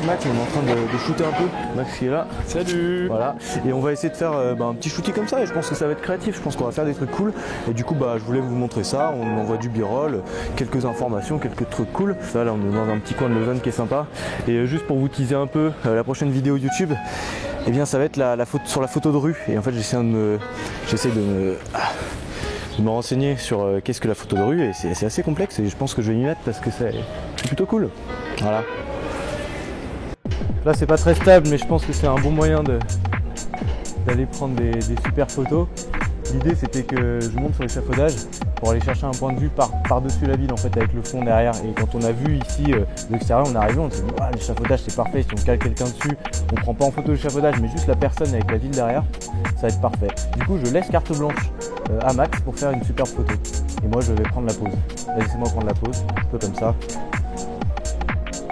Max, on est en train de shooter un peu. Max qui est là. Salut. Voilà. Et on va essayer de faire un petit shooting comme ça et je pense que ça va être créatif. Je pense qu'on va faire des trucs cool. Et du coup, je voulais vous montrer ça. On envoie du b-roll, quelques informations, quelques trucs cool. Ça, là, on est dans un petit coin de Lausanne qui est sympa. Et juste pour vous teaser un peu, la prochaine vidéo YouTube, eh bien, ça va être sur la photo de rue. Et en fait, j'essaie de me renseigner sur qu'est-ce que la photo de rue et c'est assez complexe et je pense que je vais m'y mettre parce que c'est plutôt cool. Voilà. Là c'est pas très stable mais je pense que c'est un bon moyen d'aller prendre des super photos. L'idée c'était que je monte sur l'échafaudage pour aller chercher un point de vue par-dessus la ville en fait avec le fond derrière. Et quand on a vu ici de l'extérieur, on est arrivé, on s'est dit ah, l'échafaudage c'est parfait, si on cale quelqu'un dessus, on prend pas en photo l'échafaudage mais juste la personne avec la ville derrière, ça va être parfait. Du coup je laisse carte blanche à Max pour faire une superbe photo. Et moi je vais prendre la pause. Laissez-moi prendre la pause, un peu comme ça.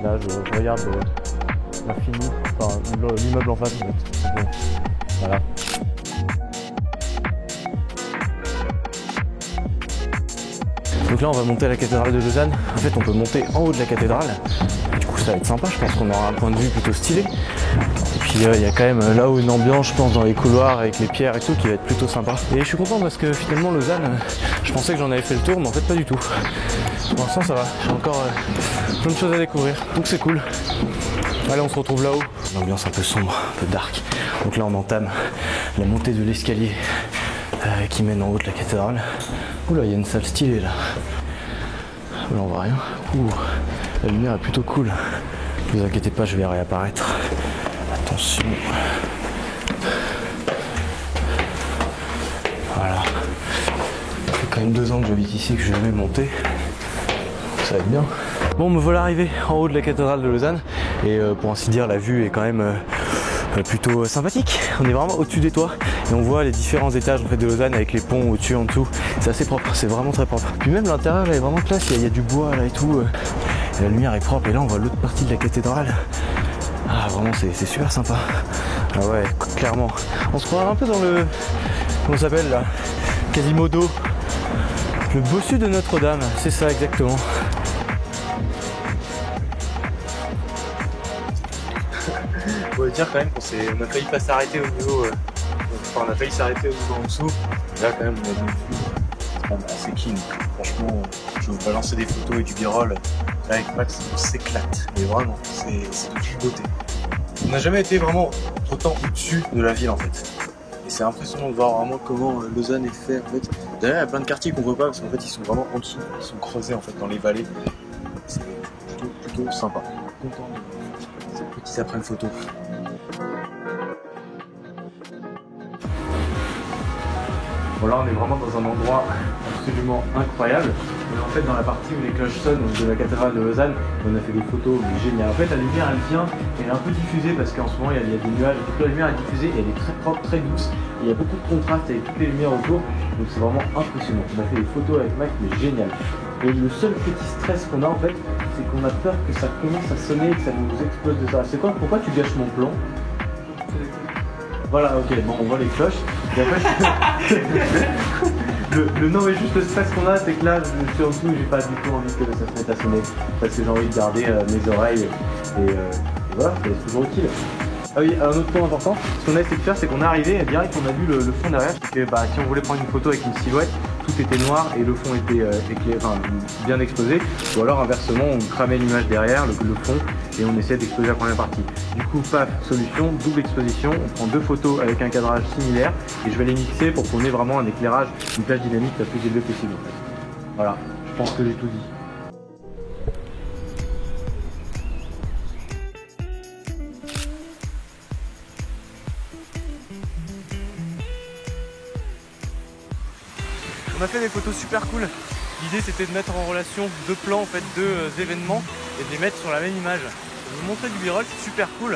Là je regarde l'infini, enfin l'immeuble en face en fait. Bon, voilà. Donc là on va monter à la cathédrale de Lausanne. En fait on peut monter en haut de la cathédrale. Du coup ça va être sympa, je pense qu'on aura un point de vue plutôt stylé. Et puis il y a quand même là-haut une ambiance je pense dans les couloirs avec les pierres et tout qui va être plutôt sympa. Et je suis content parce que finalement Lausanne, je pensais que j'en avais fait le tour mais en fait pas du tout. Pour l'instant ça va, j'ai encore plein de choses à découvrir. Donc c'est cool. Allez on se retrouve là-haut. Une ambiance un peu sombre, un peu dark. Donc là on entame la montée de l'escalier qui mène en haut de la cathédrale. Oula, il y a une salle stylée là. Là on voit rien. Ouh, la lumière est plutôt cool. Ne vous inquiétez pas, je vais réapparaître. Attention. Voilà. Ça fait quand même 2 ans que j'habite ici, que je vais monter. Ça va être bien. Bon, me voilà arrivé en haut de la cathédrale de Lausanne. Et pour ainsi dire, la vue est quand même plutôt sympathique. On est vraiment au-dessus des toits et on voit les différents étages en fait de Lausanne avec les ponts au-dessus, en dessous. C'est assez propre, c'est vraiment très propre. Puis même l'intérieur là est vraiment classe, il y a du bois là et tout. Et la lumière est propre et là on voit l'autre partie de la cathédrale. Ah vraiment c'est super sympa. Ah ouais, clairement. On se croit un peu dans le... comment ça s'appelle là? Quasimodo. Le bossu de Notre-Dame, c'est ça exactement. On va dire quand même qu'on a failli pas s'arrêter au niveau, enfin on a failli s'arrêter au niveau en dessous. Là quand même on a vu assez clean. Franchement, je vais vous balancer des photos et du b-roll. Là avec Max, on s'éclate. Mais vraiment, c'est de toute beauté. On n'a jamais été vraiment autant au-dessus de la ville en fait. Et c'est impressionnant de voir vraiment comment Lausanne est fait en fait. D'ailleurs il y a plein de quartiers qu'on voit pas parce qu'en fait ils sont vraiment en dessous. Ils sont creusés en fait dans les vallées. C'est plutôt sympa. Content de ces petits après-photos. Bon là on est vraiment dans un endroit absolument incroyable. Et en fait dans la partie où les cloches sonnent de la cathédrale de Lausanne, on a fait des photos géniales. En fait la lumière elle vient, elle est un peu diffusée parce qu'en ce moment il y a des nuages, toute la lumière est diffusée et elle est très propre, très douce. Et il y a beaucoup de contraste avec toutes les lumières autour, donc c'est vraiment impressionnant. On a fait des photos avec Max mais génial. Et le seul petit stress qu'on a en fait, c'est qu'on a peur que ça commence à sonner et que ça nous explose de ça. C'est quoi? Pourquoi tu gâches mon plan? Voilà, ok, bon on voit les cloches. Et après, non mais juste le stress qu'on a, c'est que là, je suis en dessous, j'ai pas du tout envie que ça se mette à sonner. Parce que j'ai envie de garder mes oreilles et voilà, c'est toujours utile. Ah oui, un autre point important, ce qu'on a essayé de faire, c'est qu'on est arrivé et direct on a vu le fond derrière, c'est que si on voulait prendre une photo avec une silhouette, tout était noir et le fond était bien exposé, ou alors inversement on cramait l'image derrière, le fond, et on essayait d'exposer la première partie. Du coup, paf, solution, double exposition, on prend 2 photos avec un cadrage similaire et je vais les mixer pour qu'on ait vraiment un éclairage, une plage dynamique la plus élevée possible. Voilà, je pense que j'ai tout dit. On a fait des photos super cool. L'idée c'était de mettre en relation 2 plans, en fait 2 événements et de les mettre sur la même image. Je vais vous montrer du b-roll, c'est super cool.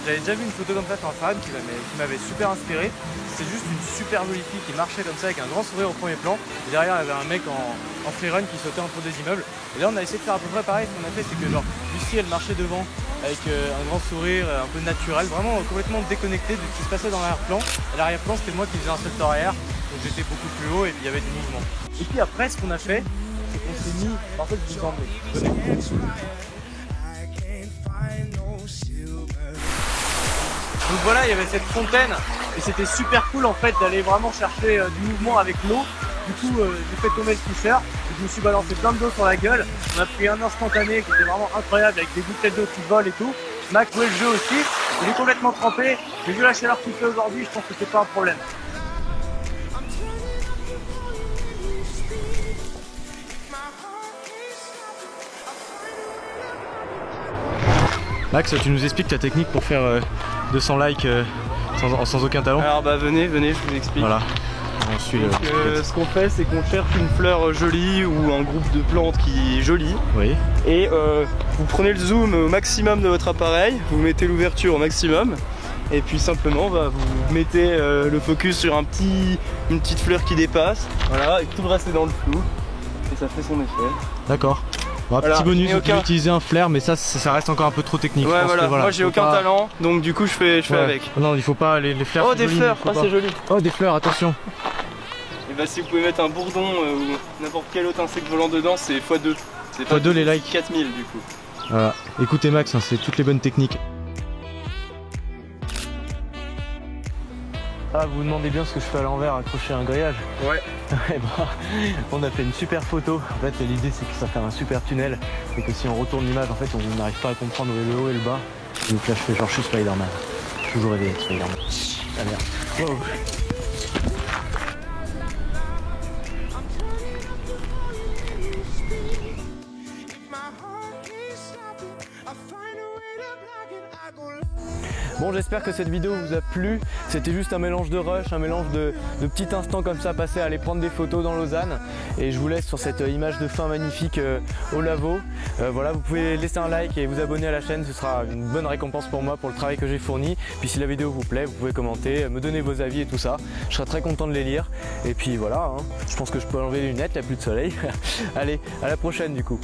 J'avais déjà vu une photo comme ça sur Instagram qui m'avait super inspiré. C'est juste une super jolie fille qui marchait comme ça avec un grand sourire au premier plan. Et derrière il y avait un mec en freerun qui sautait entre des immeubles. Et là on a essayé de faire à peu près pareil. Ce qu'on a fait c'est que genre Lucie elle marchait devant avec un grand sourire un peu naturel, vraiment complètement déconnecté de ce qui se passait dans l'arrière-plan. À l'arrière-plan c'était moi qui faisais un salto arrière. Donc j'étais beaucoup plus haut et puis il y avait du mouvement. Et puis après ce qu'on a fait, c'est qu'on s'est mis, en fait je vous emmène. Donc voilà, il y avait cette fontaine et c'était super cool en fait d'aller vraiment chercher du mouvement avec l'eau. Du coup, j'ai fait tomber le t-shirt, je me suis balancé plein d'eau sur la gueule. On a pris un instantané qui était vraiment incroyable avec des gouttelettes d'eau qui volent et tout. Mac jouait le jeu aussi, il est complètement trempé. Mais vu la chaleur qu'il fait aujourd'hui, je pense que c'est pas un problème. Max, tu nous expliques ta technique pour faire 200 likes sans aucun talent? Alors bah venez, je vous explique. Voilà, on suit le... Ce qu'on fait, c'est qu'on cherche une fleur jolie ou un groupe de plantes qui est joli. Oui. Et vous prenez le zoom au maximum de votre appareil, vous mettez l'ouverture au maximum. Et puis simplement, bah, vous mettez le focus sur une petite fleur qui dépasse. Voilà, et tout le reste est dans le flou. Et ça fait son effet. D'accord. Bon, voilà, petit bonus, on aucun... peut utiliser un flair, mais ça reste encore un peu trop technique. Ouais, je pense voilà. que, voilà, moi j'ai aucun talent, donc du coup je fais avec. Non, il faut pas les fleurs. Oh, des jolies, fleurs, c'est joli. Oh, des fleurs, attention. Et bah si vous pouvez mettre un bourdon ou n'importe quel autre insecte volant dedans, c'est x2. C'est x2 les likes. 4000 du coup. Voilà. Écoutez Max, hein, c'est toutes les bonnes techniques. Ah, vous vous demandez bien ce que je fais à l'envers, accrocher un grillage. Ouais. On a fait une super photo. En fait, l'idée c'est que ça fait un super tunnel et que si on retourne l'image, en fait, on n'arrive pas à comprendre où est le haut et le bas. Donc là, je fais genre je suis Spider-Man. Toujours rêvé d'être Spider-Man. Ah merde. Wow. Bon, j'espère que cette vidéo vous a plu. C'était juste un mélange de rush, un mélange de petits instants comme ça passés à aller prendre des photos dans Lausanne. Et je vous laisse sur cette image de fin magnifique au Lavaux. Voilà, vous pouvez laisser un like et vous abonner à la chaîne. Ce sera une bonne récompense pour moi, pour le travail que j'ai fourni. Puis si la vidéo vous plaît, vous pouvez commenter, me donner vos avis et tout ça. Je serai très content de les lire. Et puis voilà, hein, je pense que je peux enlever les lunettes, il n'y a plus de soleil. Allez, à la prochaine du coup.